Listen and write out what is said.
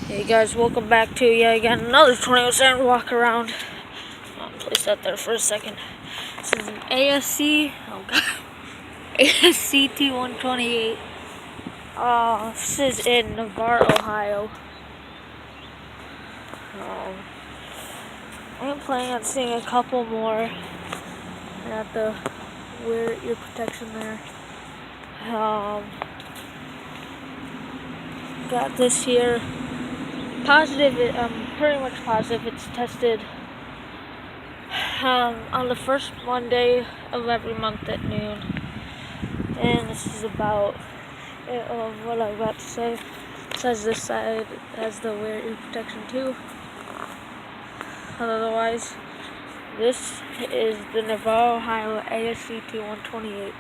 Hey guys, welcome back to yet again another tornado siren walk around. I'll place that there for a second. This is an ASC, ASC T-128. This is in Navarre, Ohio. I'm planning on seeing a couple more. Got the wear ear protection there. Got this here. Positive, I'm pretty much positive it's tested on the first Monday of every month at noon. And this is about what I'm about to say. It says this side has the wear ear protection too. Otherwise, this is the Navarre, Ohio ASC T-128.